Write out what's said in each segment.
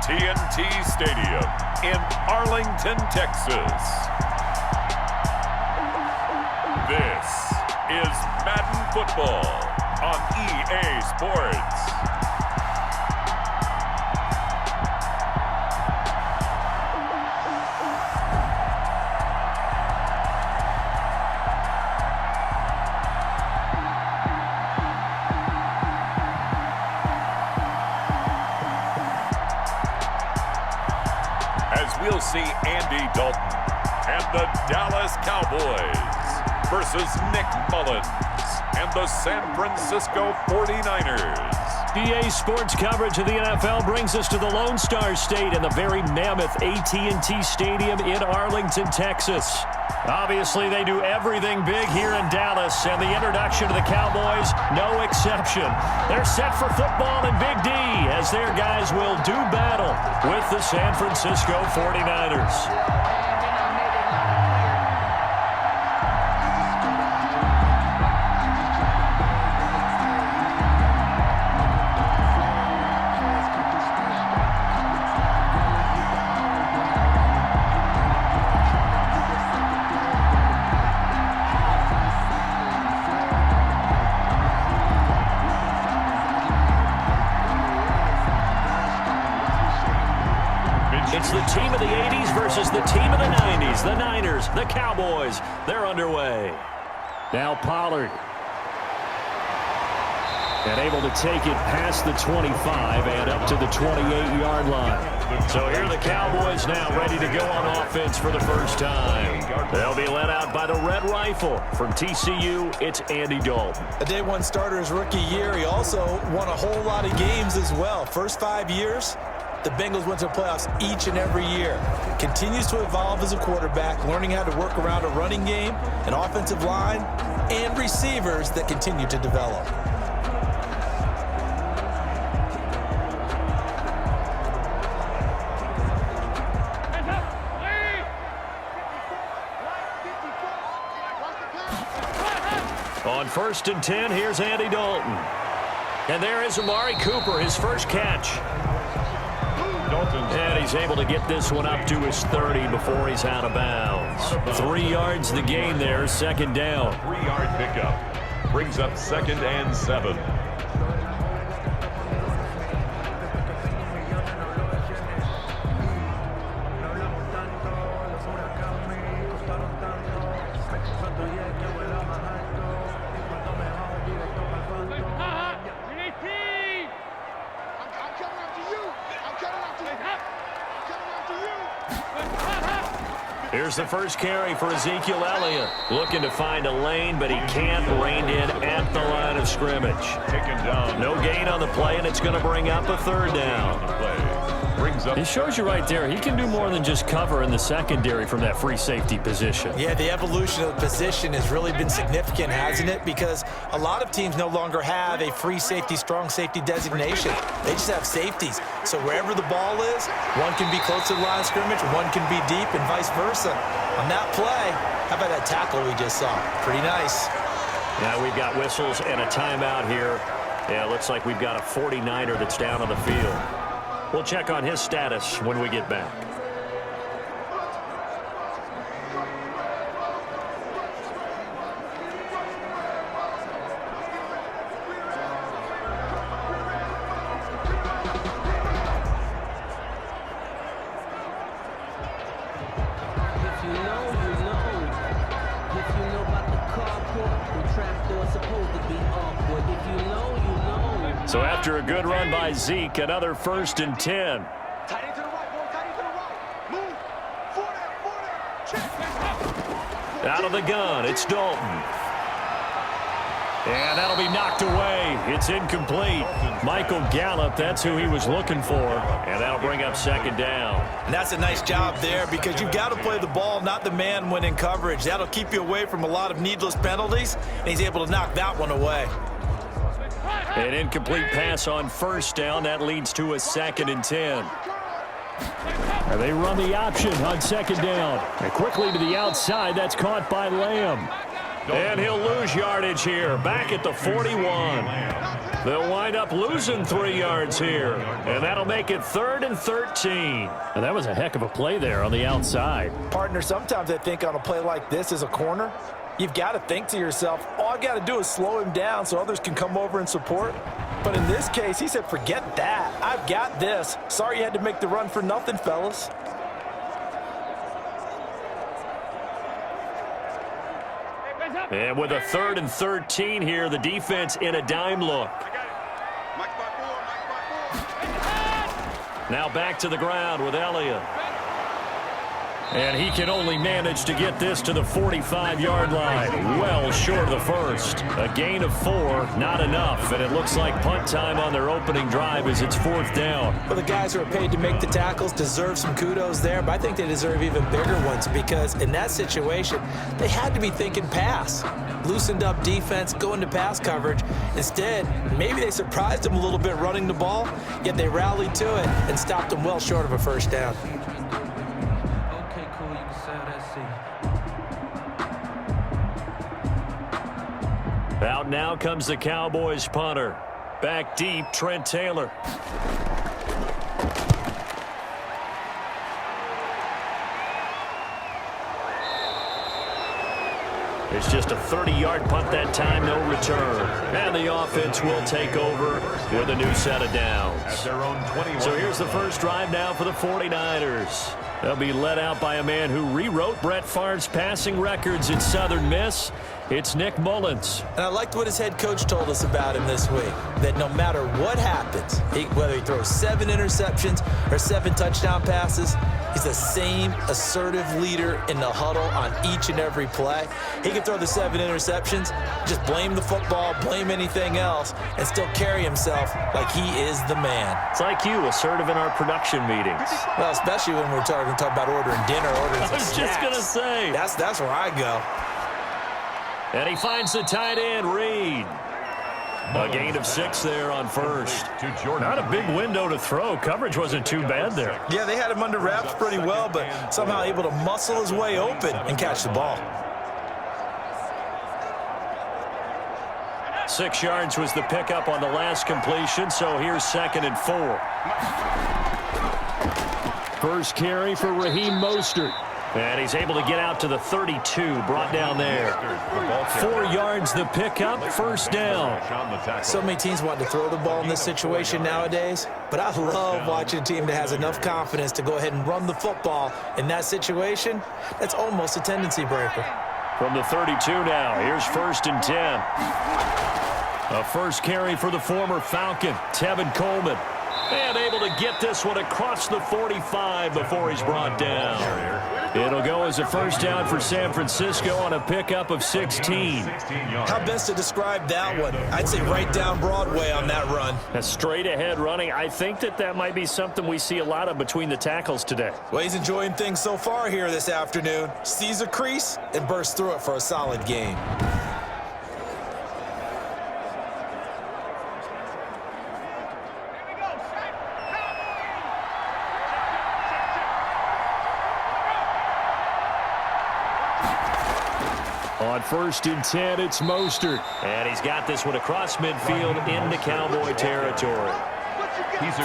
AT&T Stadium in Arlington, Texas. This is Madden Football on EA Sports. As we'll see Andy Dalton and the Dallas Cowboys versus Nick Mullins and the San Francisco 49ers. EA Sports coverage of the NFL brings us to the Lone Star State and the very mammoth AT&T Stadium in Arlington, Texas. Obviously, they do everything big here in Dallas, and the introduction to the Cowboys, no exception. They're set for football in Big D as their guys will do battle with the San Francisco 49ers. It's the team of the 80s versus the team of the 90s. The Niners, the Cowboys, they're underway. Now Pollard. And able to take it past the 25 and up to the 28-yard line. So here are the Cowboys now ready to go on offense for the first time. They'll be led out by the Red Rifle. From TCU, it's Andy Dalton. A day one starter his rookie year. He also won a whole lot of games as well. First 5 years, the Bengals went to the playoffs each and every year. Continues to evolve as a quarterback, learning how to work around a running game, an offensive line, and receivers that continue to develop. On 1st and 10, here's Andy Dalton. And there is Amari Cooper, his first catch. And he's able to get this one up to his 30 before he's out of bounds. 3 yards the gain there, second down. 3-yard pickup brings up 2nd and 7. Here's the first carry for Ezekiel Elliott. Looking to find a lane, but he can't. Reined in at the line of scrimmage. Taken down. No gain on the play, and it's going to bring up a 3rd down. It shows you right there, he can do more than just cover in the secondary from that free safety position. Yeah, the evolution of the position has really been significant, hasn't it? Because a lot of teams no longer have a free safety, strong safety designation. They just have safeties. So wherever the ball is, one can be close to the line of scrimmage, one can be deep, and vice versa. On that play, how about that tackle we just saw? Pretty nice. Now we've got whistles and a timeout here. Yeah, it looks like we've got a 49er that's down on the field. We'll check on his status when we get back. So after a good run by Zeke, another 1st and 10. Out of the gun, it's Dalton. And that'll be knocked away. It's incomplete. Michael Gallup, that's who he was looking for. And that'll bring up 2nd down. And that's a nice job there because you've got to play the ball, not the man when in coverage. That'll keep you away from a lot of needless penalties, and he's able to knock that one away. An incomplete pass on 1st down. That leads to a 2nd and 10. And they run the option on 2nd down. And quickly to the outside. That's caught by Lamb. And he'll lose yardage here. Back at the 41. They'll wind up losing 3 yards here, and that'll make it 3rd and 13. And that was a heck of a play there on the outside. Partner, sometimes I think on a play like this as a corner, you've got to think to yourself, all I got to do is slow him down so others can come over and support. But in this case, he said, forget that. I've got this. Sorry you had to make the run for nothing, fellas. And with a 3rd and 13 here, the defense in a dime look. Now back to the ground with Elliott. And he can only manage to get this to the 45-yard line. Well short of the first. A gain of 4, not enough. And it looks like punt time on their opening drive as it's 4th down. Well, the guys who are paid to make the tackles deserve some kudos there, but I think they deserve even bigger ones because in that situation, they had to be thinking pass. Loosened up defense, going to pass coverage. Instead, maybe they surprised them a little bit running the ball, yet they rallied to it and stopped them well short of a first down. Out now comes the Cowboys punter. Back deep, Trent Taylor. It's just a 30-yard punt that time, no return. And the offense will take over with a new set of downs. So here's the first drive now for the 49ers. They'll be led out by a man who rewrote Brett Favre's passing records at Southern Miss. It's Nick Mullins. And I liked what his head coach told us about him this week, that no matter what happens, whether he throws 7 interceptions or 7 touchdown passes, he's the same assertive leader in the huddle on each and every play. He can throw the 7 interceptions, just blame the football, blame anything else, and still carry himself like he is the man. It's like you, assertive in our production meetings. Well, especially when we're talking about ordering dinner, ordering some I was just going to say. That's where I go. And he finds the tight end, Reed. A gain of 6 there on first. Not a big window to throw. Coverage wasn't too bad there. Yeah, they had him under wraps pretty well, but somehow able to muscle his way open and catch the ball. 6 yards was the pickup on the last completion, so here's 2nd and 4. First carry for Raheem Mostert. And he's able to get out to the 32, brought down there. 4 yards the pickup, 1st down. So many teams want to throw the ball in this situation nowadays, but I love watching a team that has enough confidence to go ahead and run the football in that situation. That's almost a tendency breaker. From the 32 now, here's 1st and 10. A first carry for the former Falcon, Tevin Coleman. And able to get this one across the 45 before he's brought down. It'll go as a 1st down for San Francisco on a pickup of 16. How best to describe that one? I'd say right down Broadway on that run. A straight ahead running. I think that might be something we see a lot of between the tackles today. Well, he's enjoying things so far here this afternoon. Sees a crease and bursts through it for a solid gain. On 1st and 10, it's Mostert. And he's got this one across midfield into Cowboy territory.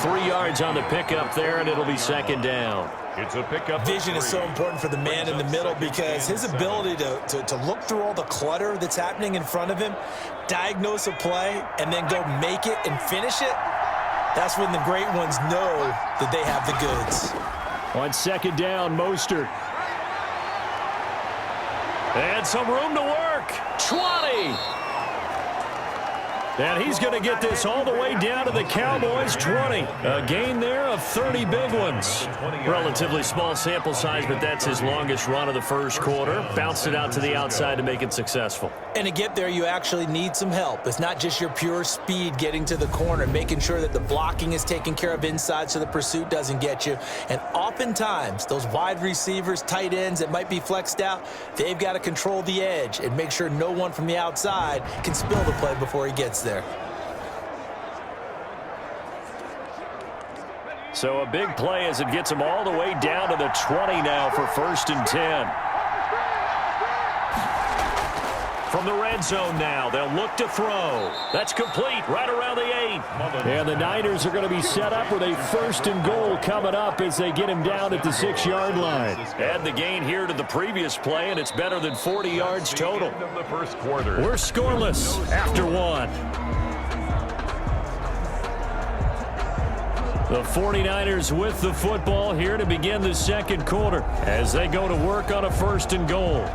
3 yards on the pickup there, and it'll be 2nd down. It's a pickup. Vision is so important for the man in the middle because his ability to look through all the clutter that's happening in front of him, diagnose a play, and then go make it and finish it, that's when the great ones know that they have the goods. On 2nd down, Mostert. And some room to work. 20. And he's going to get this all the way down to the Cowboys' 20. A gain there of 30 big ones. Relatively small sample size, but that's his longest run of the first quarter. Bounced it out to the outside to make it successful. And to get there, you actually need some help. It's not just your pure speed getting to the corner, making sure that the blocking is taken care of inside so the pursuit doesn't get you. And oftentimes, those wide receivers, tight ends that might be flexed out, they've got to control the edge and make sure no one from the outside can spill the play before he gets there. So a big play as it gets him all the way down to the 20 now for 1st and 10. From the red zone now, they'll look to throw. That's complete right around the 8. And the Niners are going to be set up with a 1st and goal coming up as they get him down at the 6-yard line. Add the gain here to the previous play, and it's better than 40 yards total. We're scoreless after 1. The 49ers with the football here to begin the second quarter as they go to work on a 1st and goal.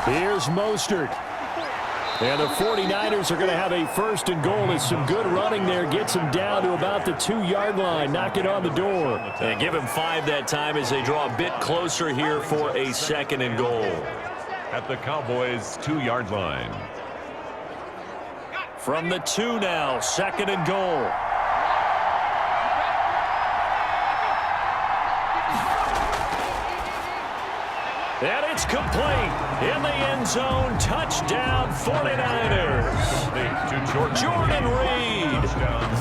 Here's Mostert. And the 49ers are going to have a 1st and goal as some good running there gets him down to about the 2-yard line. Knock it on the door. And give him 5 that time as they draw a bit closer here for a 2nd and goal. At the Cowboys' 2-yard line. From the 2 now, 2nd and goal. And it's complete. In the end zone, touchdown 49ers. Jordan Reed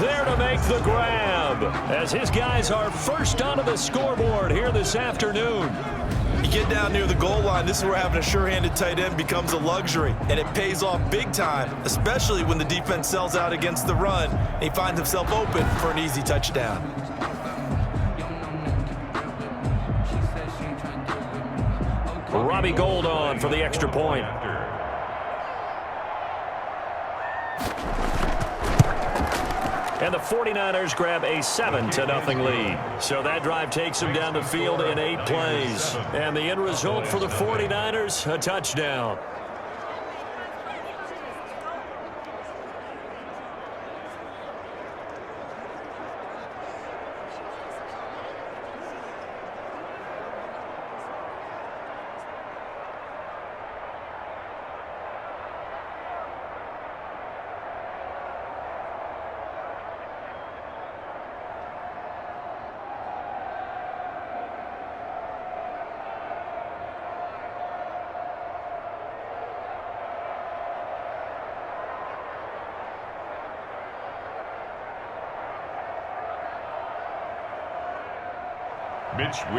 there to make the grab as his guys are first onto the scoreboard here this afternoon. You get down near the goal line, this is where having a sure-handed tight end becomes a luxury, and it pays off big time, especially when the defense sells out against the run, and he finds himself open for an easy touchdown. Robbie Gould on for the extra point. And the 49ers grab a 7-0 lead. So that drive takes them down the field in 8 plays. And the end result for the 49ers, a touchdown.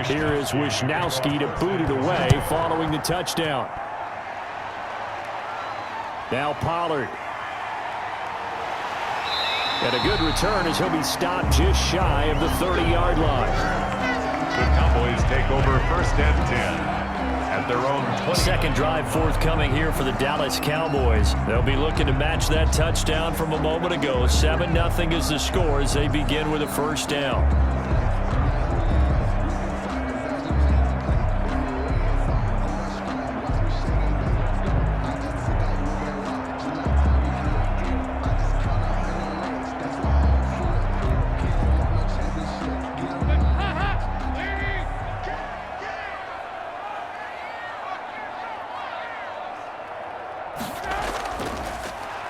Here is Wisnowski to boot it away following the touchdown. Now Pollard. And a good return as he'll be stopped just shy of the 30-yard line. The Cowboys take over 1st and 10 at their own 20. Second drive forthcoming here for the Dallas Cowboys. They'll be looking to match that touchdown from a moment ago. 7-0 is the score as they begin with a 1st down.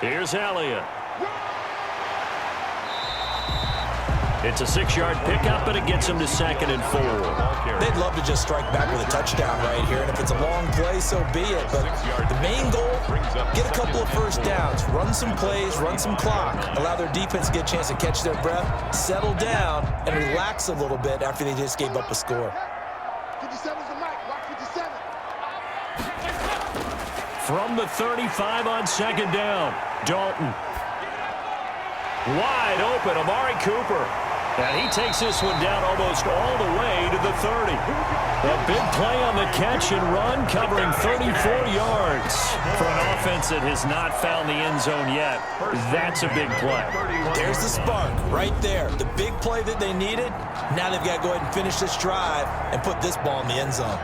Here's Elliott. It's a 6-yard pickup, and it gets him to 2nd and 4. They'd love to just strike back with a touchdown right here, and if it's a long play, so be it. But the main goal, get a couple of 1st downs, run some plays, run some clock, allow their defense to get a chance to catch their breath, settle down, and relax a little bit after they just gave up a score. 57's the mic. Watch 57. From the 35 on 2nd down, Dalton. Wide open, Amari Cooper. And he takes this one down almost all the way to the 30. A big play on the catch and run, covering 34 yards. For an offense that has not found the end zone yet, that's a big play. There's the spark right there. The big play that they needed. Now they've got to go ahead and finish this drive and put this ball in the end zone.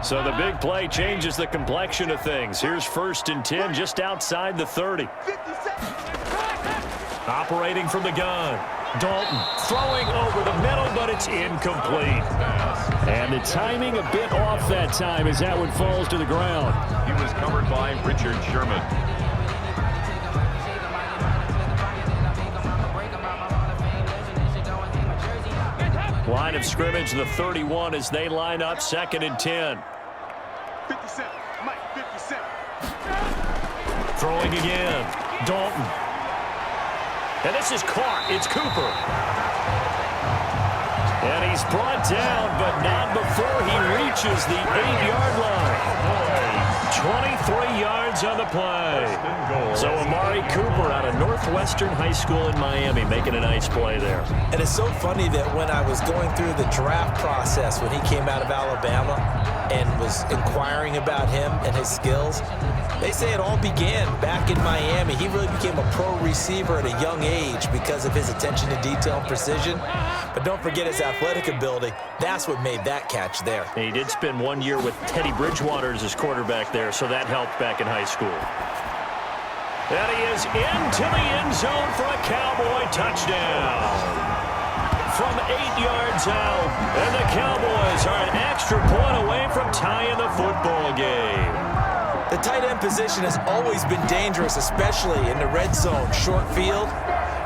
So the big play changes the complexion of things. Here's 1st and 10 just outside the 30. Operating from the gun. Dalton throwing over the middle, but it's incomplete. And the timing a bit off that time as that one falls to the ground. He was covered by Richard Sherman. Line of scrimmage, the 31 as they line up 2nd and 10. 57. Mike, 57. Throwing again. Dalton. And this is caught. It's Cooper. And he's brought down, but not before he reaches the 8-yard line. 23 yards on the play. So Amari Cooper out of Northwestern High School in Miami making a nice play there. And it's so funny that when I was going through the draft process when he came out of Alabama and was inquiring about him and his skills, they say it all began back in Miami. He really became a pro receiver at a young age because of his attention to detail and precision. But don't forget his athletic ability. That's what made that catch there. And he did spend 1 year with Teddy Bridgewater as his quarterback there, so that helped back in high school. And he is into the end zone for a Cowboy touchdown. From 8 yards out, and the Cowboys are an extra point away from tying the football game. The tight end position has always been dangerous, especially in the red zone, short field.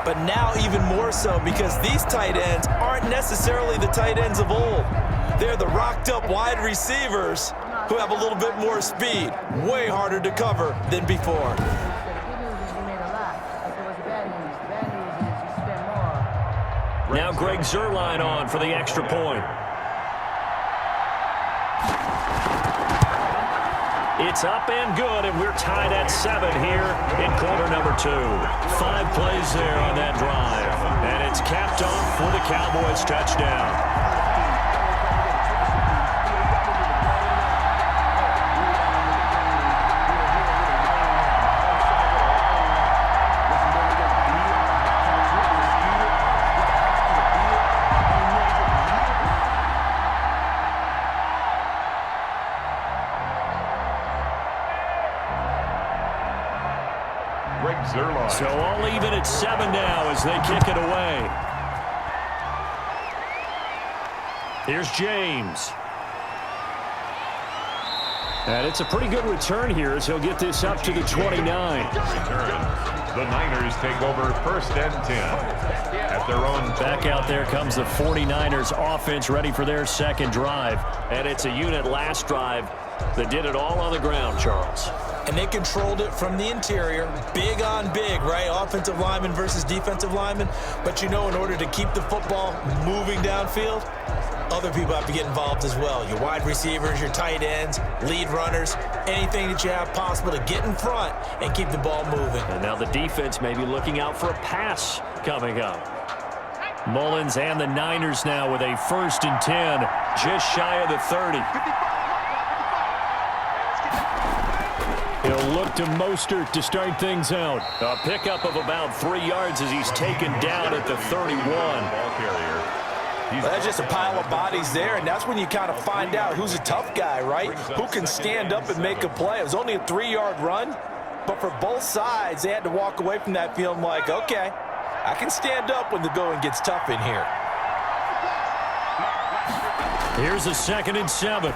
But now even more so because these tight ends aren't necessarily the tight ends of old. They're the rocked-up wide receivers who have a little bit more speed, way harder to cover than before. Now Greg Zuerlein on for the extra point. It's up and good, and we're tied at 7 here in quarter number 2. 5 plays there on that drive, and it's capped off for the Cowboys touchdown. So all even at 7 now as they kick it away. Here's James. And it's a pretty good return here as he'll get this up to the 29. The Niners take over 1st and 10 at their own. Back out there comes the 49ers offense ready for their second drive. And it's a unit last drive that did it all on the ground, Charles. And they controlled it from the interior, big on big, right? Offensive lineman versus defensive lineman. But you know, in order to keep the football moving downfield, other people have to get involved as well. Your wide receivers, your tight ends, lead runners, anything that you have possible to get in front and keep the ball moving. And now the defense may be looking out for a pass coming up. Mullins and the Niners now with a 1st and 10, just shy of the 30. He'll look to Mostert to start things out. A pickup of about 3 yards as he's taken down at the 31. Well, that's just a pile of bodies there, and that's when you kind of find out who's a tough guy, right? Who can stand up and make a play. It was only a 3-yard run, but for both sides, they had to walk away from that feeling like, okay, I can stand up when the going gets tough in here. Here's a 2nd and 7.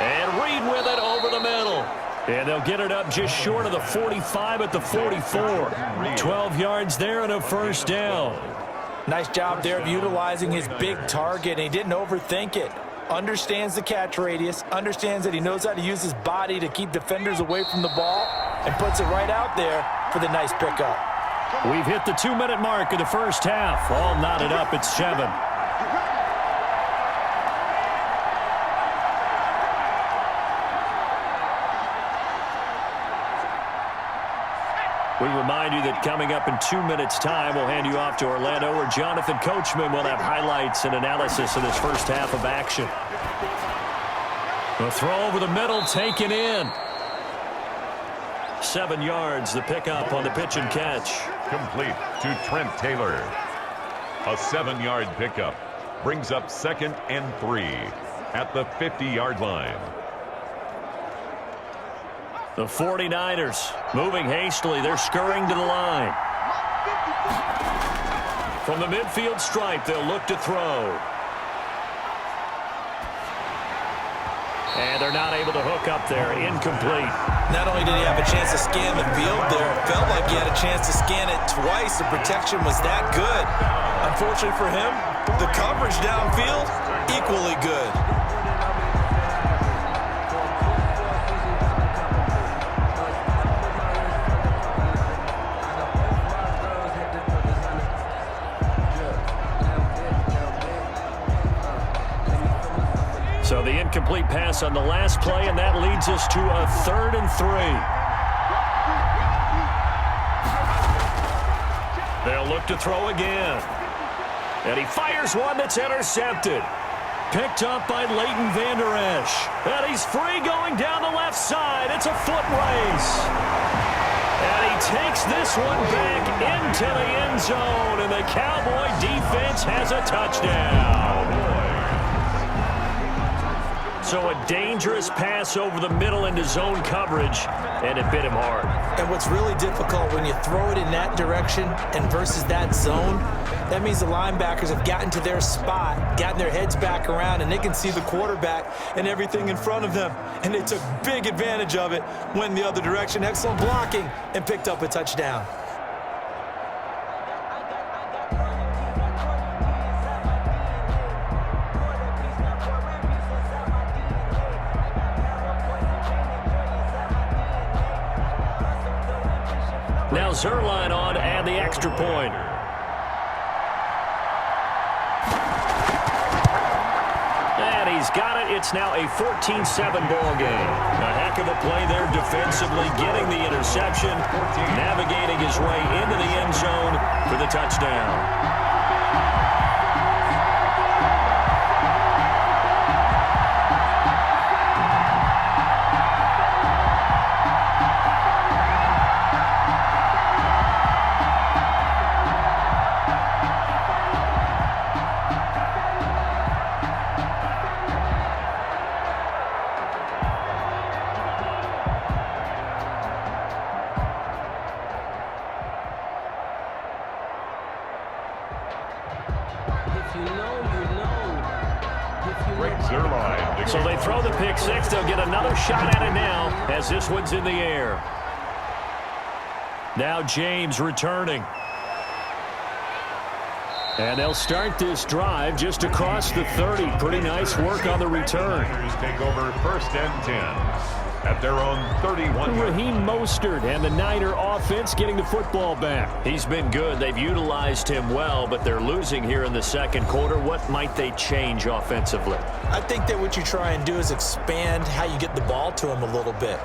And Reed with it over the middle. And they'll get it up just short of the 45 at the 44. 12 yards there and a 1st down. Nice job there of utilizing his big target, and he didn't overthink it. Understands the catch radius, understands that he knows how to use his body to keep defenders away from the ball, and puts it right out there for the nice pickup. We've hit the 2-minute mark of the first half. All knotted up at 7. We remind you that coming up in 2 minutes' time, we'll hand you off to Orlando, where Jonathan Coachman will have highlights and analysis of this first half of action. The throw over the middle, taken in. 7 yards, the pickup on the pitch and catch. Complete to Trent Taylor. A 7-yard pickup brings up 2nd and 3 at the 50-yard line. The 49ers moving hastily. They're scurrying to the line. From the midfield stripe, they'll look to throw. And they're not able to hook up there. Incomplete. Not only did he have a chance to scan the field there, it felt like he had a chance to scan it twice. The protection was that good. Unfortunately for him, the coverage downfield, equally good. So the incomplete pass on the last play, and that leads us to a 3rd and 3. They'll look to throw again. And he fires one that's intercepted. Picked up by Leighton Vander Esch. And he's free going down the left side. It's a foot race. And he takes this one back into the end zone, and the Cowboy defense has a touchdown. So a dangerous pass over the middle into zone coverage, and it bit him hard. And what's really difficult when you throw it in that direction and versus that zone, that means the linebackers have gotten to their spot, gotten their heads back around, and they can see the quarterback and everything in front of them. And they took big advantage of it, went the other direction, excellent blocking, and picked up a touchdown. Now Zerline on and the extra point. And he's got it. It's now a 14-7 ball game. A heck of a play there defensively, getting the interception, navigating his way into the end zone for the touchdown. So they throw the pick six. They'll get another shot at it now as this one's in the air. Now James returning. And they'll start this drive just across the 30. Pretty nice work on the return. Take over 1st and 10 at their own 31. Raheem Mostert and the Niner offense getting the football back. He's been good. They've utilized him well, but they're losing here in the second quarter. What might they change offensively? I think that what you try and do is expand how you get the ball to him a little bit.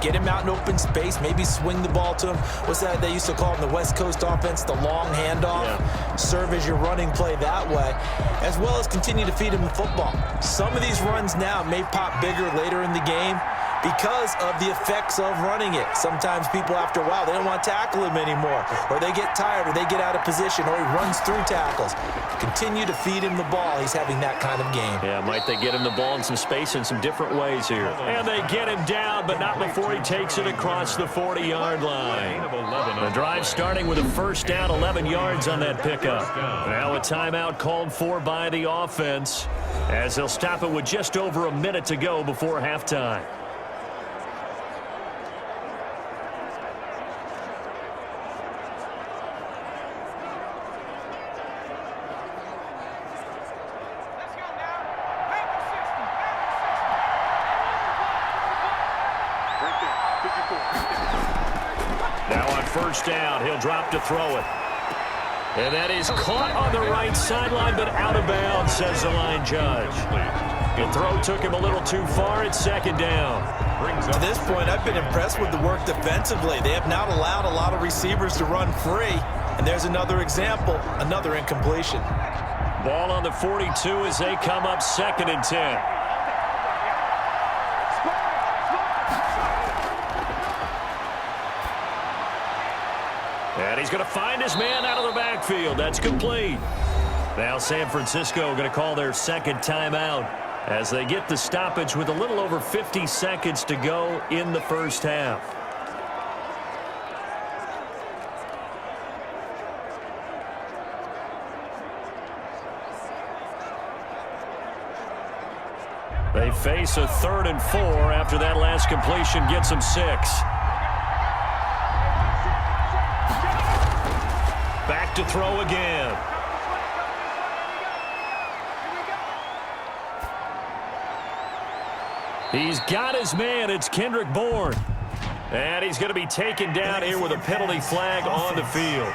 Get him out in open space, maybe swing the ball to him. What's that they used to call in the West Coast offense, the long handoff? Yeah. Serve as your running play that way, as well as continue to feed him the football. Some of these runs now may pop bigger later in the game because of the effects of running it. Sometimes people, after a while, they don't want to tackle him anymore, or they get tired, or they get out of position, or he runs through tackles. Continue to feed him the ball. He's having that kind of game. Yeah, might they get him the ball in some space in some different ways here. And they get him down, but not before he takes it across the 40-yard line. The drive starting with a 1st down, 11 yards on that pickup. Now a timeout called for by the offense as they'll stop it with just over a minute to go before halftime. Now on 1st down, he'll drop to throw it. And that is caught on the right sideline, but out of bounds, says the line judge. The throw took him a little too far. It's 2nd down. To this point, I've been impressed with the work defensively. They have not allowed a lot of receivers to run free. And there's another example, another incompletion. Ball on the 42 as they come up 2nd and 10. And he's going to find his man out of the backfield. That's complete. Now San Francisco going to call their 2nd timeout as they get the stoppage with a little over 50 seconds to go in the 1st half. They face a 3rd and 4 after that last completion gets them 6. Back to throw again. He's got his man. It's Kendrick Bourne. And he's going to be taken down here with a penalty flag on the field.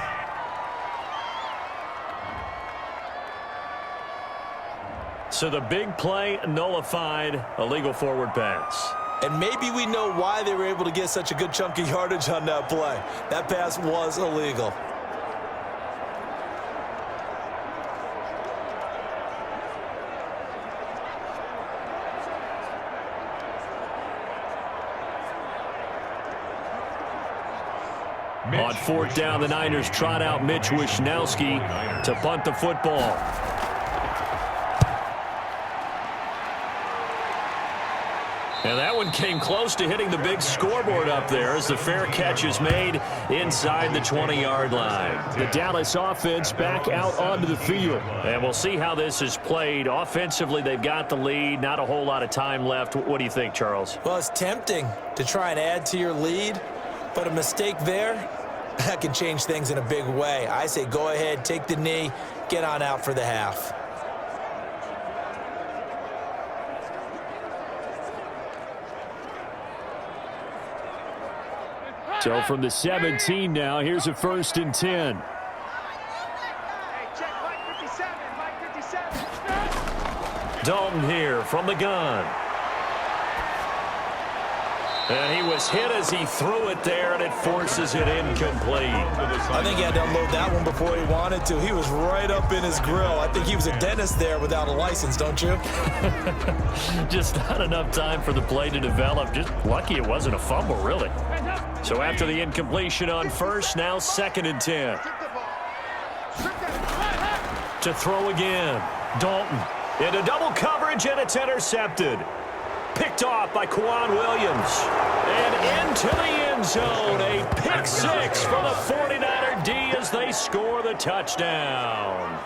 So the big play nullified, a legal forward pass. And maybe we know why they were able to get such a good chunk of yardage on that play. That pass was illegal. On 4th down, the Niners trot out Mitch Wishnowsky to punt the football. And that one came close to hitting the big scoreboard up there as the fair catch is made inside the 20-yard line. The Dallas offense back out onto the field. And we'll see how this is played. Offensively, they've got the lead. Not a whole lot of time left. What do you think, Charles? Well, it's tempting to try and add to your lead, but a mistake there, that can change things in a big way. I say go ahead, take the knee, get on out for the half. So from the 17 now, here's a 1st and 10. Hey, check Mike 57, Mike 57. Dalton here from the gun. And he was hit as he threw it there, and it forces it incomplete. I think he had to unload that one before he wanted to. He was right up in his grill. I think he was a dentist there without a license, don't you? Just not enough time for the play to develop. Just lucky it wasn't a fumble, really. So after the incompletion on 1st, now 2nd and 10. To throw again. Dalton into double coverage, and it's intercepted. Picked off by Quan Williams. And into the end zone. A pick 6 for the 49er D as they score the touchdown.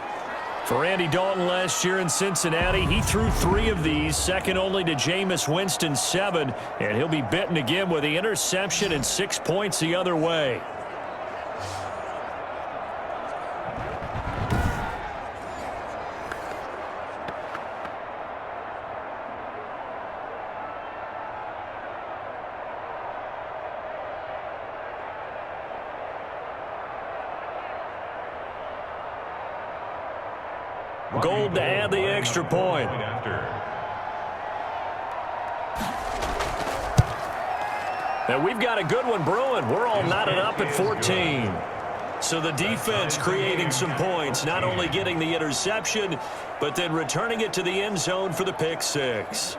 For Andy Dalton last year in Cincinnati, he threw 3 of these, second only to Jameis Winston's 7, and he'll be bitten again with the interception and 6 points the other way. Gold to add the extra point. And we've got a good one brewing. We're all knotted up at 14. So the defense creating some points, not only getting the interception, but then returning it to the end zone for the pick 6.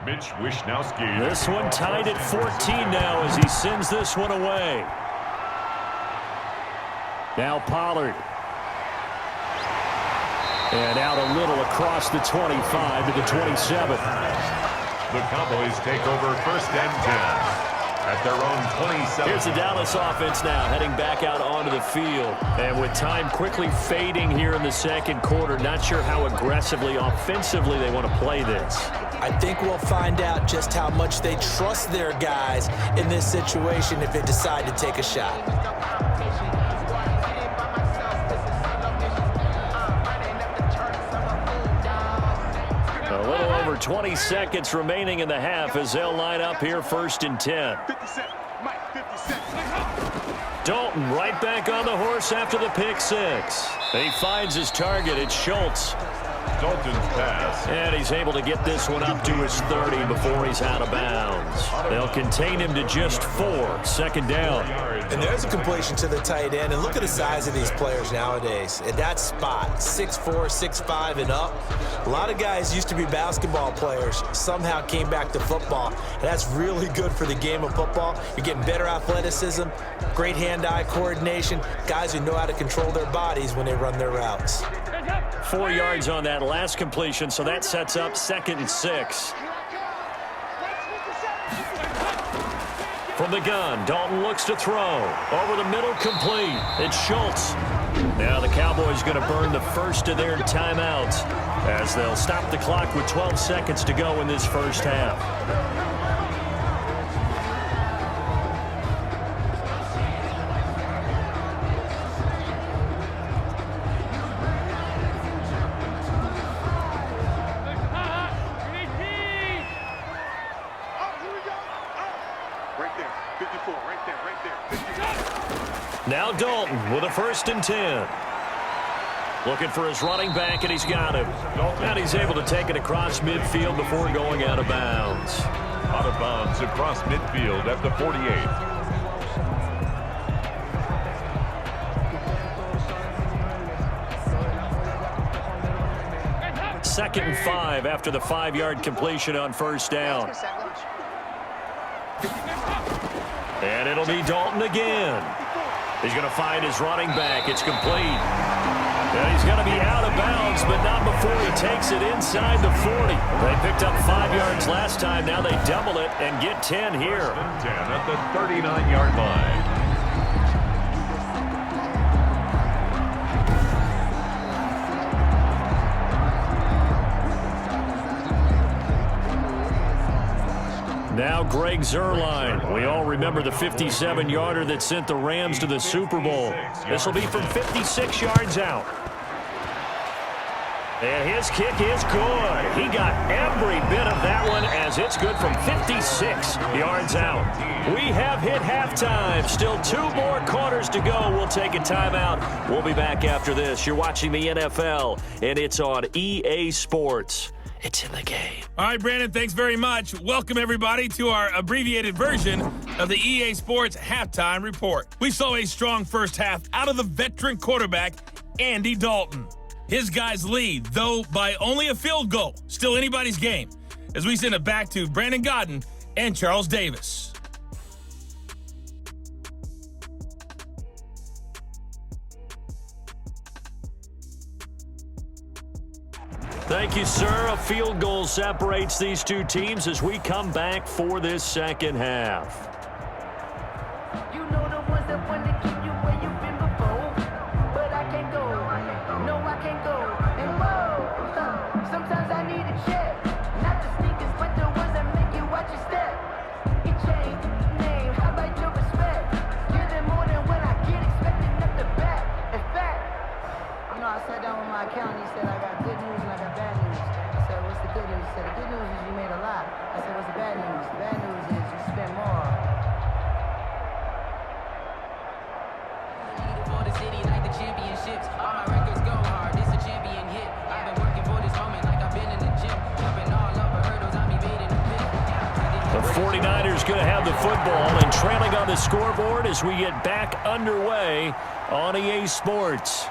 Mitch Wishnowsky. This one tied at 14 now as he sends this one away. Now Pollard. And out a little across the 25 to the 27. The Cowboys take over 1st and 10. At their own 27. Here's the Dallas offense now heading back out onto the field. And with time quickly fading here in the 2nd quarter, not sure how aggressively, offensively they want to play this. I think we'll find out just how much they trust their guys in this situation if they decide to take a shot. A little over 20 seconds remaining in the half as they'll line up here 1st and 10. 50 Cent, Mike 50 Cent. Dalton right back on the horse after the pick 6. He finds his target. It's Schultz. Dalton's pass. And he's able to get this one up to his 30 before he's out of bounds. They'll contain him to just 4, second down. And there's a completion to the tight end. And look at the size of these players nowadays. At that spot, 6'4", 6'5", and up. A lot of guys used to be basketball players, somehow came back to football. And that's really good for the game of football. You're getting better athleticism, great hand-eye coordination, guys who know how to control their bodies when they run their routes. 4 yards on that last completion, so that sets up 2nd and 6. From the gun, Dalton looks to throw. Over the middle, complete. It's Schultz. Now the Cowboys going to burn the first of their timeouts as they'll stop the clock with 12 seconds to go in this first half. Now Dalton with a 1st and 10. Looking for his running back, and he's got him. And he's able to take it across midfield before going out of bounds. Out of bounds across midfield at the 48. 2nd and 5 after the 5-yard completion on 1st down. And it'll be Dalton again. He's going to find his running back. It's complete. And he's going to be out of bounds, but not before he takes it inside the 40. They picked up 5 yards last time. Now they double it and get 10 here. 10 at the 39-yard line. Now Greg Zuerlein. We all remember the 57-yarder that sent the Rams to the Super Bowl. This will be from 56 yards out. And his kick is good. He got every bit of that one as it's good from 56 yards out. We have hit halftime. Still 2 more quarters to go. We'll take a timeout. We'll be back after this. You're watching the NFL, and it's on EA Sports. It's in the game. All right, Brandon, thanks very much. Welcome, everybody, to our abbreviated version of the EA Sports Halftime Report. We saw a strong first half out of the veteran quarterback, Andy Dalton. His guys lead, though by only a field goal. Still anybody's game, as we send it back to Brandon Godden and Charles Davis. Thank you, sir. A field goal separates these two teams as we come back for this second half. You know the ones that want to keep you where you've been before, but I can't go. No, I can't go. And whoa, sometimes I need a check. Not the sneakers, but the ones that make you watch your step. It changed name. How about your respect? Giving more than what I get, expecting up the back. In fact, you know, I sat down with my accountant. He said I got good news and I got bad news. I said, what's the good news? He said, the good news is you made a lot. I said, what's the bad news? The bad news is you spent more. For the city like the championships. All my records go hard. This a champion hit. I've been working for this moment like I've been in the gym. Jumping all over hurdles, I be made in the pit. The 49ers going to have the football and trailing on the scoreboard as we get back underway on EA Sports.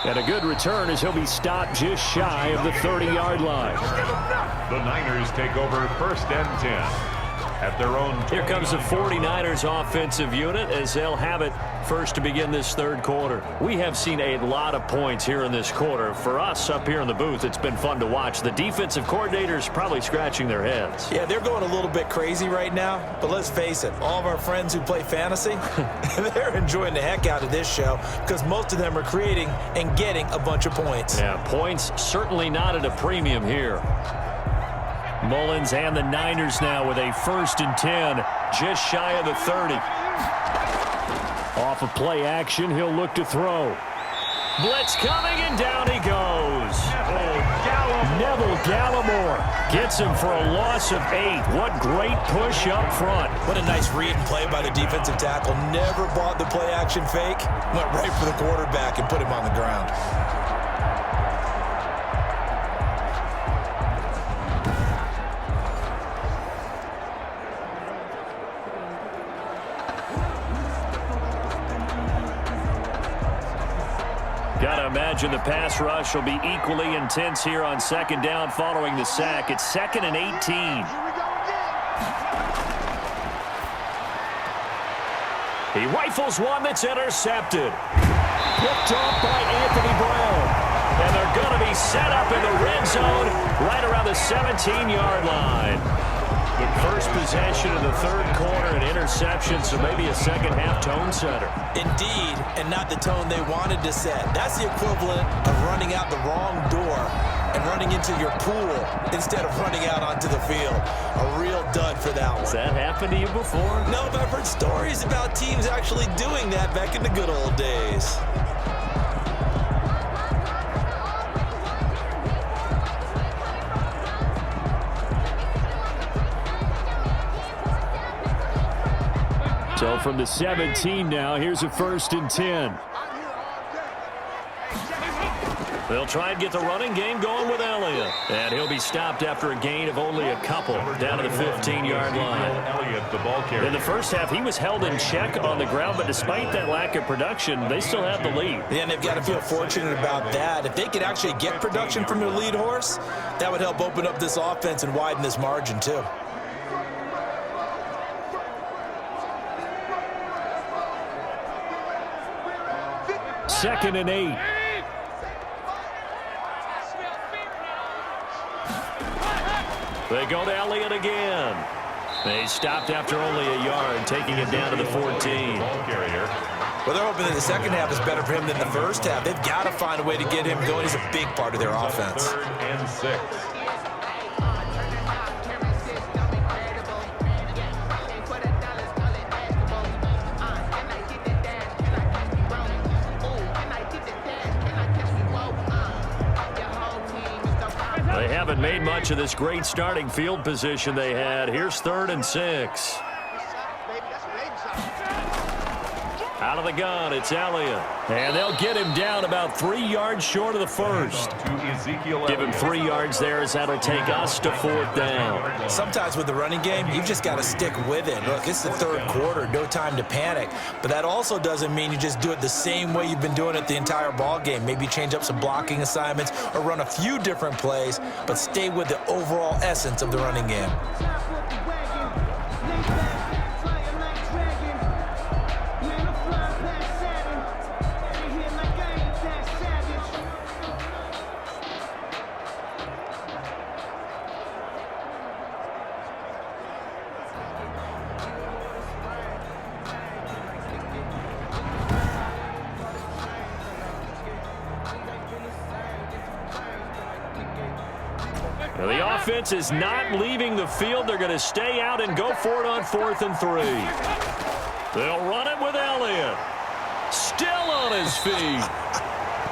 And a good return as he'll be stopped just shy of the 30-yard line. The Niners take over 1st and 10. At their own. Here comes the 49ers offensive unit as they'll have it first to begin this third quarter. We have seen a lot of points here in this quarter. For us up here in the booth, it's been fun to watch. The defensive coordinators probably scratching their heads. Yeah, they're going a little bit crazy right now, but let's face it, all of our friends who play fantasy, they're enjoying the heck out of this show because most of them are creating and getting a bunch of points. Yeah, points certainly not at a premium here. Mullins and the Niners now with a 1st and 10, just shy of the 30. Off of play action, he'll look to throw. Blitz coming, and down he goes. Neville Gallimore gets him for a loss of 8. What great push up front. What a nice read and play by the defensive tackle. Never bought the play action fake. Went right for the quarterback and put him on the ground. Gotta imagine the pass rush will be equally intense here on second down following the sack. It's 2nd and 18. He rifles one that's intercepted. Picked off by Anthony Brown. And they're going to be set up in the red zone right around the 17-yard line. The first possession of the third quarter, an interception, so maybe a second-half tone setter. Indeed, and not the tone they wanted to set. That's the equivalent of running out the wrong door and running into your pool instead of running out onto the field. A real dud for that one. Has that happened to you before? No, but I've heard stories about teams actually doing that back in the good old days. So from the 17 now, here's a 1st and 10. They'll try and get the running game going with Elliott. And he'll be stopped after a gain of only a couple down to the 15-yard line. In the first half, he was held in check on the ground, but despite that lack of production, they still have the lead. Yeah, and they've got to feel fortunate about that. If they could actually get production from their lead horse, that would help open up this offense and widen this margin, too. Second and 8. They go to Elliott again. They stopped after only a yard, taking it down to the 14. Well, they're hoping that the second half is better for him than the first half. They've got to find a way to get him going. He's a big part of their offense. 3rd and 6. They haven't made much of this great starting field position they had. Here's 3rd and 6. Out of the gun, it's Elliott. And they'll get him down about 3 yards short of the first. Give him 3 yards there as that'll take us to 4th down. Sometimes with the running game, you've just got to stick with it. Look, it's the third quarter, no time to panic. But that also doesn't mean you just do it the same way you've been doing it the entire ball game. Maybe change up some blocking assignments or run a few different plays, but stay with the overall essence of the running game. Now, the offense is not leaving the field. They're going to stay out and go for it on 4th and 3. They'll run it with Elliott. Still on his feet.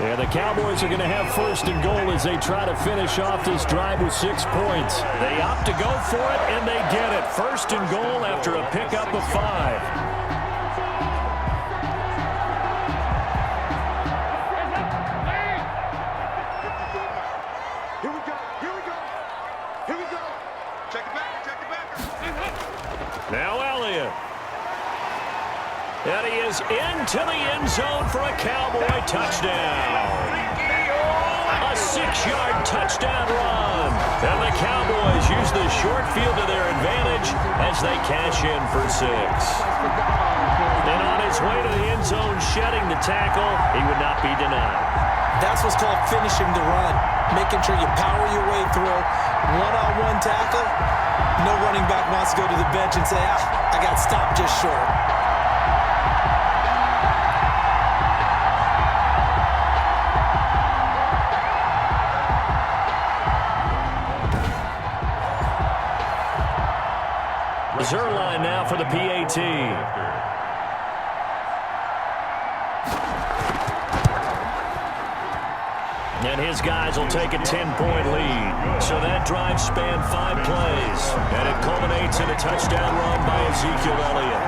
And the Cowboys are going to have 1st and goal as they try to finish off this drive with 6 points. They opt to go for it, and they get it. 1st and goal after a pickup of 5. Now Elliott. And he is into the end zone for a Cowboy touchdown. A 6-yard touchdown run. And the Cowboys use the short field to their advantage as they cash in for 6. And on his way to the end zone, shedding the tackle, he would not be denied. That's what's called finishing the run. Making sure you power your way through. One-on-one tackle. No running back wants to go to the bench and say, I got stopped just short. Zerline now for the PAT. And his guys will take a 10-point lead. So that drive spanned 5 plays. And it culminates in a touchdown run by Ezekiel Elliott.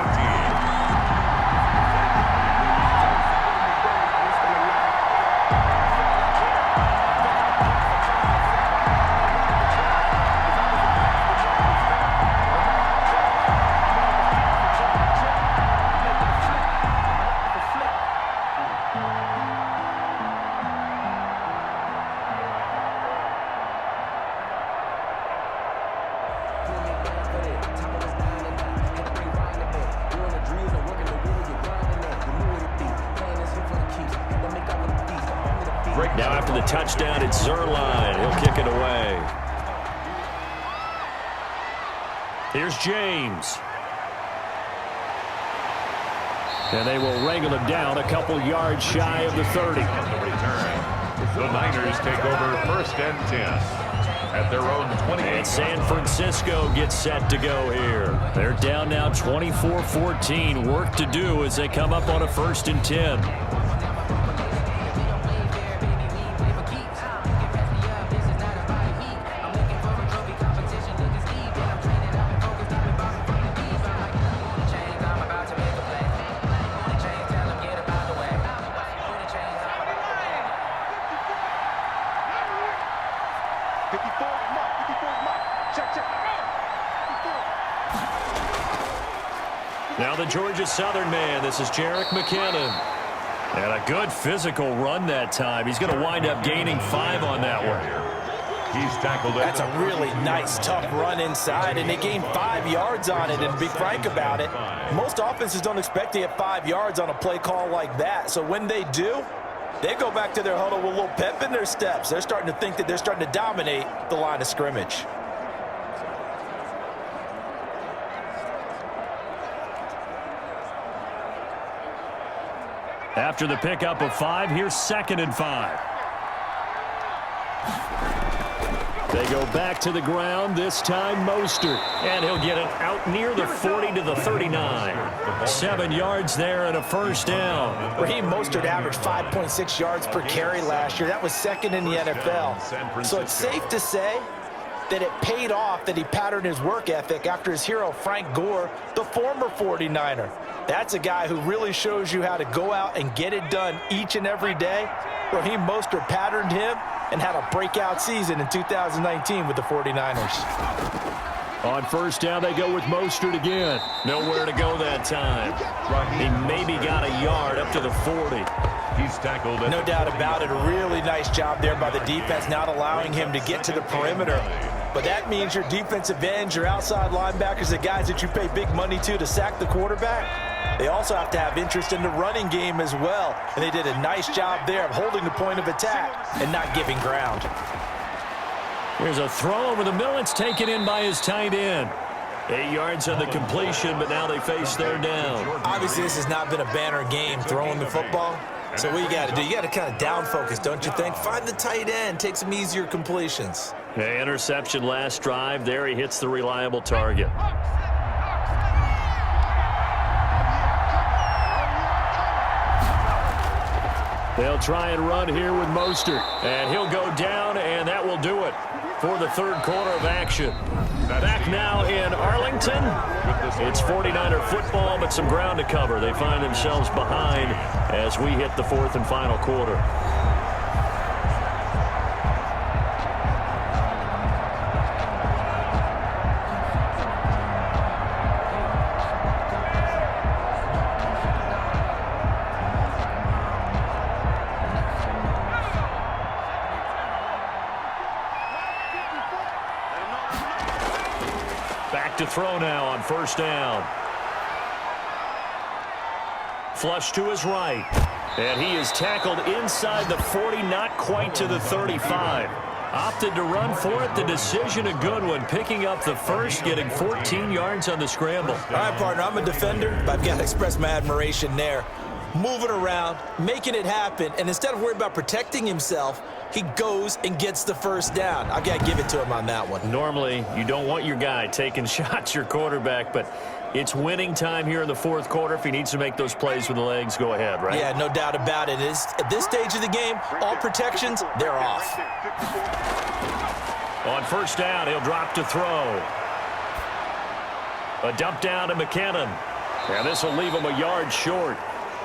Now after the touchdown, it's Zerline. He'll kick it away. Here's James. And they will wrangle him down a couple yards shy of the 30. The Niners take over 1st and 10 at their own 20. And San Francisco gets set to go here. They're down now 24-14. Work to do as they come up on a 1st and 10. Now the Georgia Southern man. This is Jerick McKinnon. And a good physical run that time. He's going to wind up gaining 5 on that one. He's tackled it. That's a really nice, tough run inside, and they gained 5 yards on it. And to be frank about it, most offenses don't expect to get 5 yards on a play call like that. So when they do, they go back to their huddle with a little pep in their steps. They're starting to think that they're starting to dominate the line of scrimmage. After the pickup of 5, here's 2nd and 5. They go back to the ground, this time Mostert. And he'll get it out near the 40 to the 39. 7 yards there and a 1st down. Raheem Mostert averaged 5.6 yards per carry last year. That was 2nd in the NFL. So it's safe to say that it paid off that he patterned his work ethic after his hero Frank Gore, the former 49er. That's a guy who really shows you how to go out and get it done each and every day. Raheem Mostert patterned him and had a breakout season in 2019 with the 49ers. On 1st down, they go with Mostert again. Nowhere to go that time. He maybe got a yard up to the 40. He's tackled it. No doubt about it. A really nice job there by the defense, not allowing him to get to the perimeter. But that means your defensive ends, your outside linebackers, the guys that you pay big money to sack the quarterback, they also have to have interest in the running game as well. And they did a nice job there of holding the point of attack and not giving ground. Here's a throw over the middle. It's taken in by his tight end. 8 yards on the completion, but now they face their down. Obviously, this has not been a banner game throwing the football. So what you got to do, you got to kind of down focus, don't you think? Find the tight end, take some easier completions. The interception last drive. There he hits the reliable target. They'll try and run here with Mostert. And he'll go down, and that will do it for the 3rd quarter of action. Back now in Arlington. It's 49er football, but some ground to cover. They find themselves behind as we hit the 4th and final quarter. To throw now on 1st down. Flush to his right. And he is tackled inside the 40, not quite to the 35. Opted to run for it. The decision a good one. Picking up the 1st, getting 14 yards on the scramble. All right, partner, I'm a defender, but I've got to express my admiration there. Moving around, making it happen, and instead of worrying about protecting himself, he goes and gets the 1st down. I've got to give it to him on that one. Normally, you don't want your guy taking shots, your quarterback, but it's winning time here in the 4th quarter. If he needs to make those plays with the legs, go ahead, right? Yeah, no doubt about it. At this stage of the game, all protections, they're off. On 1st down, he'll drop to throw. A dump down to McKinnon. And this will leave him a yard short.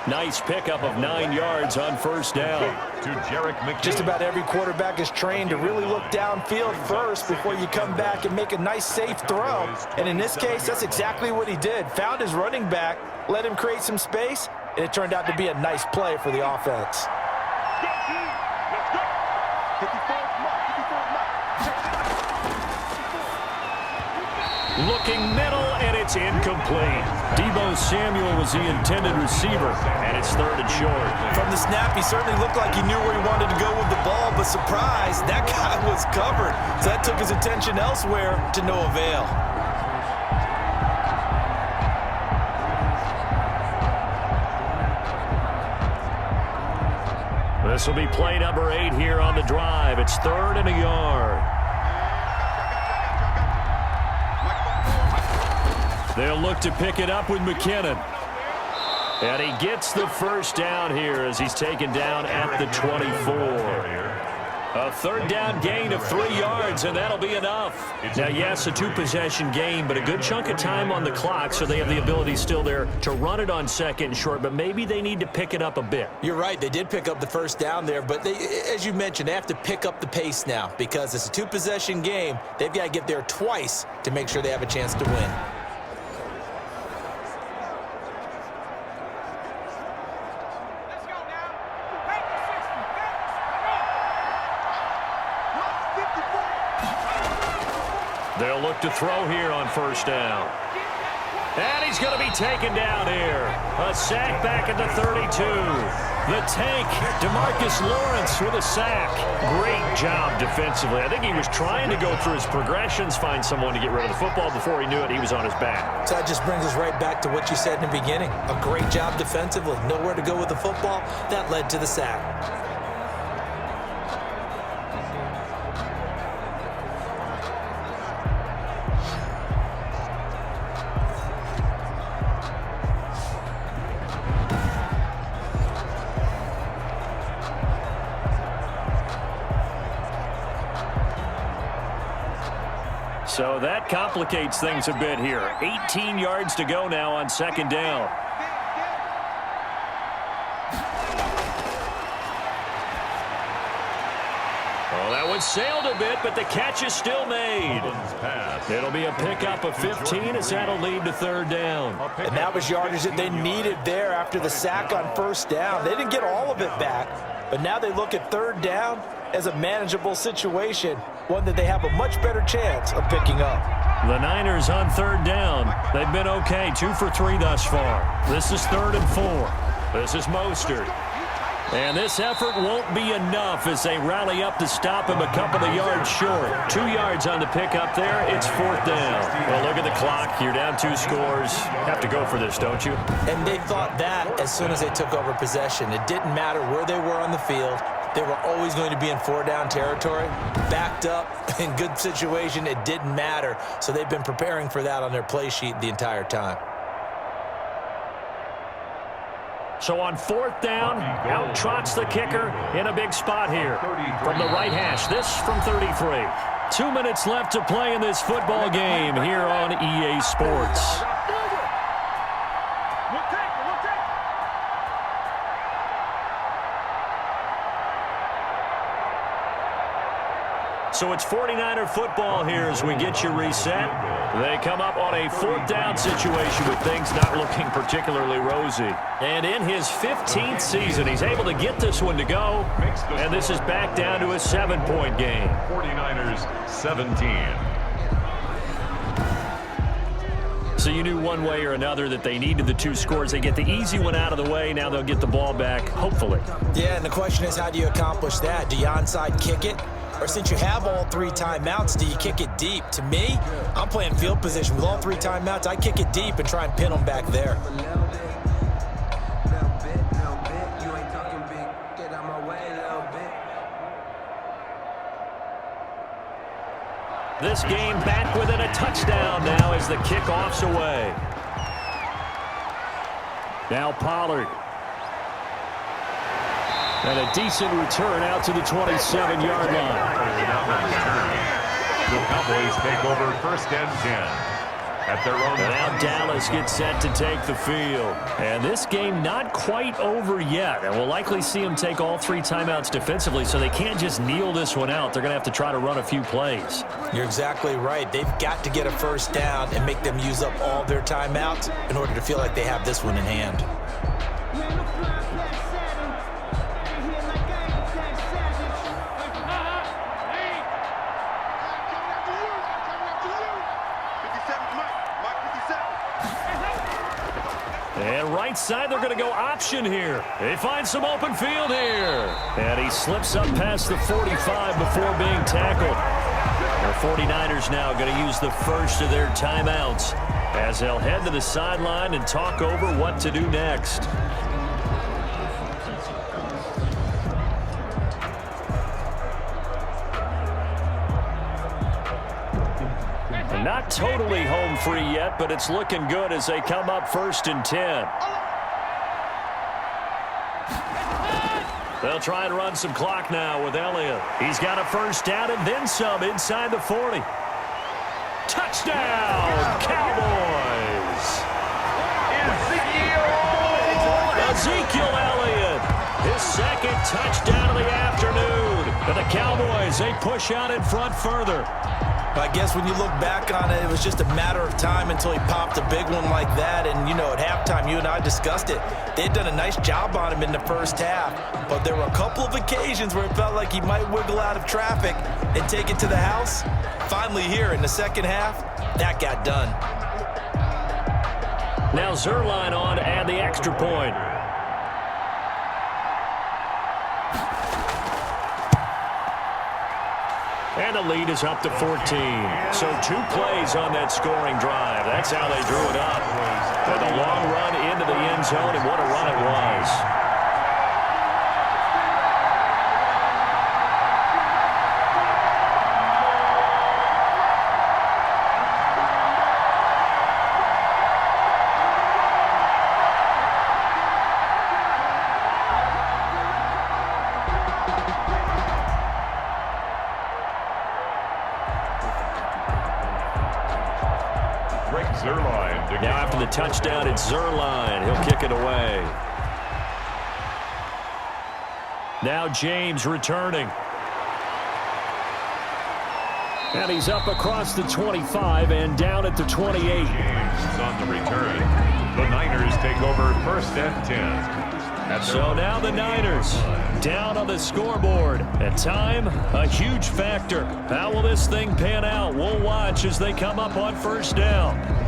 Nice pickup of 9 yards on 1st down. To Jerick McKinnon. Just about every quarterback is trained to really look downfield first before you come back and make a nice, safe throw. And in this case, that's exactly what he did. Found his running back, let him create some space, and it turned out to be a nice play for the offense. Looking middle, and it's incomplete. Deebo Samuel was the intended receiver, and it's 3rd and short. From the snap, he certainly looked like he knew where he wanted to go with the ball, but surprise, that guy was covered. So that took his attention elsewhere to no avail. This will be play number 8 here on the drive. It's 3rd and a yard. They'll look to pick it up with McKinnon. And he gets the first down here as he's taken down at the 24. A 3rd down gain of 3 yards, and that'll be enough. Now, yes, a 2-possession game, but a good chunk of time on the clock, so they have the ability still there to run it on 2nd and short, but maybe they need to pick it up a bit. You're right. They did pick up the first down there, but they, as you mentioned, they have to pick up the pace now because it's a 2-possession game. They've got to get there twice to make sure they have a chance to win. They'll look to throw here on 1st down. And he's going to be taken down here. A sack back at the 32. The tank, DeMarcus Lawrence with a sack. Great job defensively. I think he was trying to go through his progressions, find someone to get rid of the football. Before he knew it, he was on his back. So that just brings us right back to what you said in the beginning. A great job defensively. Nowhere to go with the football. That led to the sack. So that complicates things a bit here. 18 yards to go now on 2nd down. Well, that one sailed a bit, but the catch is still made. It'll be a pickup of 15 as that'll lead to 3rd down. And that was yardage that they needed there after the sack on 1st down. They didn't get all of it back, but now they look at 3rd down as a manageable situation, one that they have a much better chance of picking up. The Niners on 3rd down. They've been okay, 2 for 3 thus far. This is 3rd and 4. This is Mostert. And this effort won't be enough as they rally up to stop him a couple of yards short. 2 yards on the pickup there. It's 4th down. Well, look at the clock. You're down 2 scores. Have to go for this, don't you? And they thought that as soon as they took over possession. It didn't matter where they were on the field. They were always going to be in 4-down territory. Backed up, in good situation, it didn't matter. So they've been preparing for that on their play sheet the entire time. So on 4th down, out trots the kicker in a big spot here. From the right hash, this from 33. 2 minutes left to play in this football game here on EA Sports. So it's 49er football here as we get you reset. They come up on a 4th down situation with things not looking particularly rosy. And in his 15th season, he's able to get this one to go. And this is back down to a 7-point game. 49ers 17. So you knew one way or another that they needed the 2 scores. They get the easy one out of the way. Now they'll get the ball back, hopefully. Yeah, and the question is, how do you accomplish that? Do you onside kick it? Or since you have all 3 timeouts, do you kick it deep? To me, I'm playing field position. With all 3 timeouts, I kick it deep and try and pin them back there. This game back within a touchdown now as the kickoff's away. Now Pollard. And a decent return out to the 27-yard line. The Cowboys take over 1st and 10. At their own. Now Dallas gets set to take the field. And this game not quite over yet. And we'll likely see them take all 3 timeouts defensively, so they can't just kneel this one out. They're going to have to try to run a few plays. You're exactly right. They've got to get a 1st down and make them use up all their timeouts in order to feel like they have this one in hand. going to go option here. They find some open field here. And he slips up past the 45 before being tackled. Our 49ers now going to use the first of their timeouts as they'll head to the sideline and talk over what to do next. Not totally home free yet, but it's looking good as they come up 1st and 10. They'll try and run some clock now with Elliott. He's got a first down and then some inside the 40. Touchdown, Cowboys! Ezekiel Elliott, his second touchdown of the afternoon. And the Cowboys, they push out in front further. I guess when you look back on it, it was just a matter of time until he popped a big one like that. And, you know, at halftime, you and I discussed it. They had done a nice job on him in the first half. But there were a couple of occasions where it felt like he might wiggle out of traffic and take it to the house. Finally here in the second half, that got done. Now Zerline on to add the extra point. And the lead is up to 14. So 2 plays on that scoring drive. That's how they drew it up. With a long run into the end zone, and what a run it was. Now after the touchdown, it's Zerline. He'll kick it away. Now James returning. And he's up across the 25 and down at the 28. James is on the return. The Niners take over 1st and 10. So now the Niners down on the scoreboard. And time, a huge factor. How will this thing pan out? We'll watch as they come up on 1st down.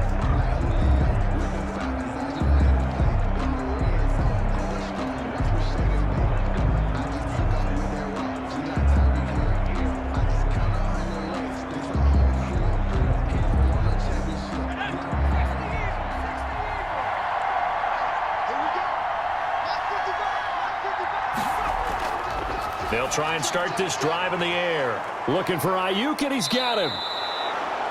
They'll try and start this drive in the air. Looking for Ayuk, and he's got him.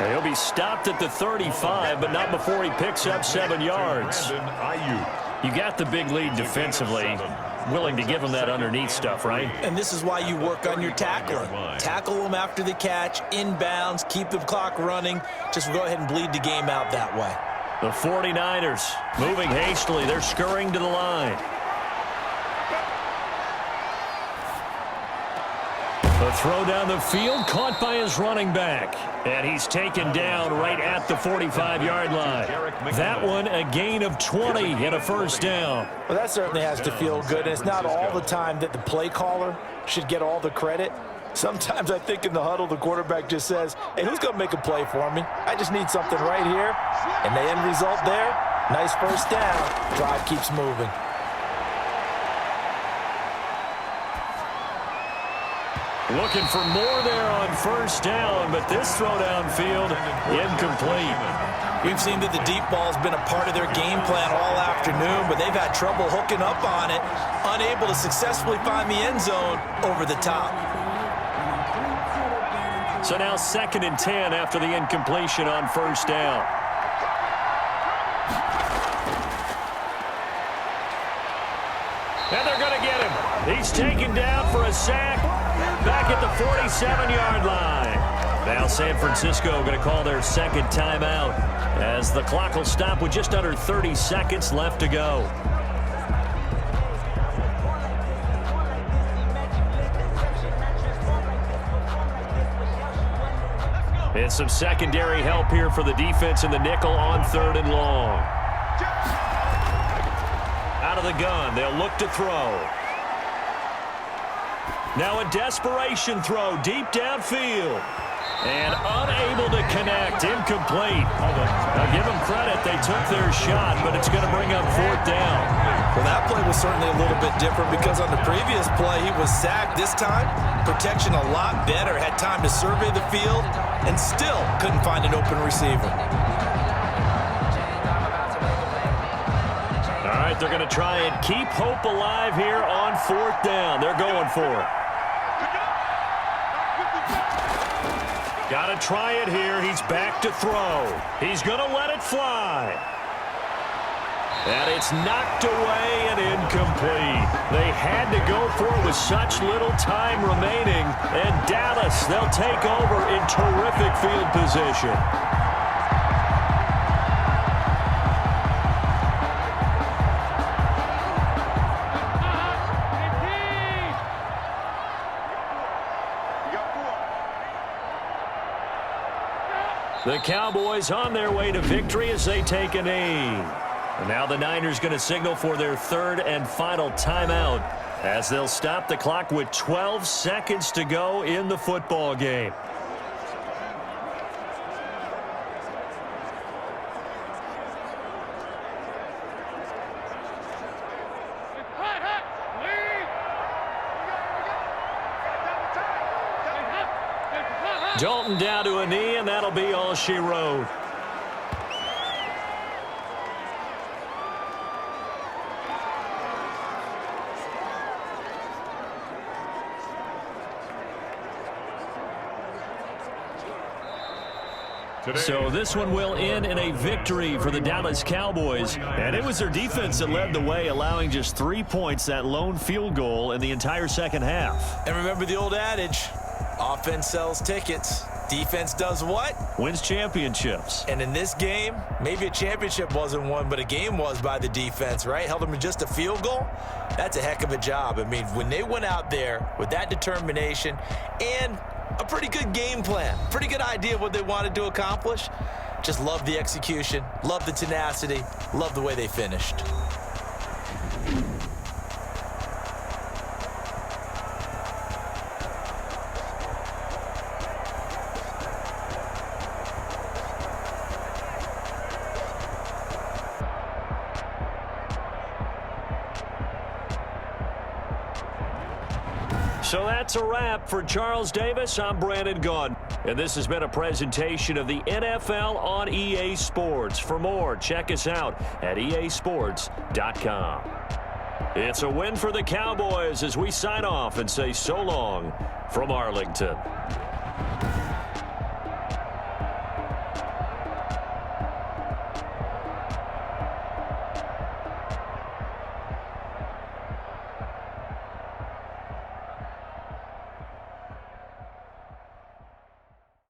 And he'll be stopped at the 35, but not before he picks up 7 yards. You got the big lead defensively. Willing to give him that underneath stuff, right? And this is why you work on your tackling. Tackle them after the catch, inbounds, keep the clock running. Just go ahead and bleed the game out that way. The 49ers moving hastily. They're scurrying to the line. The throw down the field, caught by his running back. And he's taken down right at the 45-yard line. That one, a gain of 20 and a 1st down. Well, that certainly has to feel good. And it's not all the time that the play caller should get all the credit. Sometimes I think in the huddle, the quarterback just says, hey, who's going to make a play for me? I just need something right here. And the end result there, nice 1st down. Drive keeps moving. Looking for more there on 1st down, but this throw downfield, incomplete. We've seen that the deep ball's been a part of their game plan all afternoon, but they've had trouble hooking up on it, unable to successfully find the end zone over the top. So now 2nd and 10 after the incompletion on 1st down. And they're going to get him. He's taken down for a sack back at the 47-yard line. Now San Francisco going to call their 2nd timeout as the clock will stop with just under 30 seconds left to go. And some secondary help here for the defense in the nickel on 3rd and long. Out of the gun, they'll look to throw. Now a desperation throw deep downfield. And unable to connect, incomplete. Now give them credit, they took their shot, but it's going to bring up 4th down. Well, that play was certainly a little bit different because on the previous play, he was sacked. This time, protection a lot better. Had time to survey the field and still couldn't find an open receiver. All right, they're going to try and keep hope alive here on 4th down. They're going for it. Got to try it here. He's back to throw. He's going to let it fly. And it's knocked away and incomplete. They had to go for it with such little time remaining. And Dallas, they'll take over in terrific field position. The Cowboys on their way to victory as they take a knee. And now the Niners going to signal for their 3rd and final timeout as they'll stop the clock with 12 seconds to go in the football game. Dalton down to a knee, and that'll be all she wrote. So this one will end in a victory for the Dallas Cowboys. And it was their defense that led the way, allowing just 3 points, that lone field goal in the entire second half. And remember the old adage, offense sells tickets. Defense does what? Wins championships. And in this game, maybe a championship wasn't won, but a game was by the defense, right? Held them to just a field goal. That's a heck of a job. I mean, when they went out there with that determination and a pretty good game plan, pretty good idea of what they wanted to accomplish, just love the execution, love the tenacity, love the way they finished. So that's a wrap for Charles Davis. I'm Brandon Gaudin. And this has been a presentation of the NFL on EA Sports. For more, check us out at easports.com. It's a win for the Cowboys as we sign off and say so long from Arlington.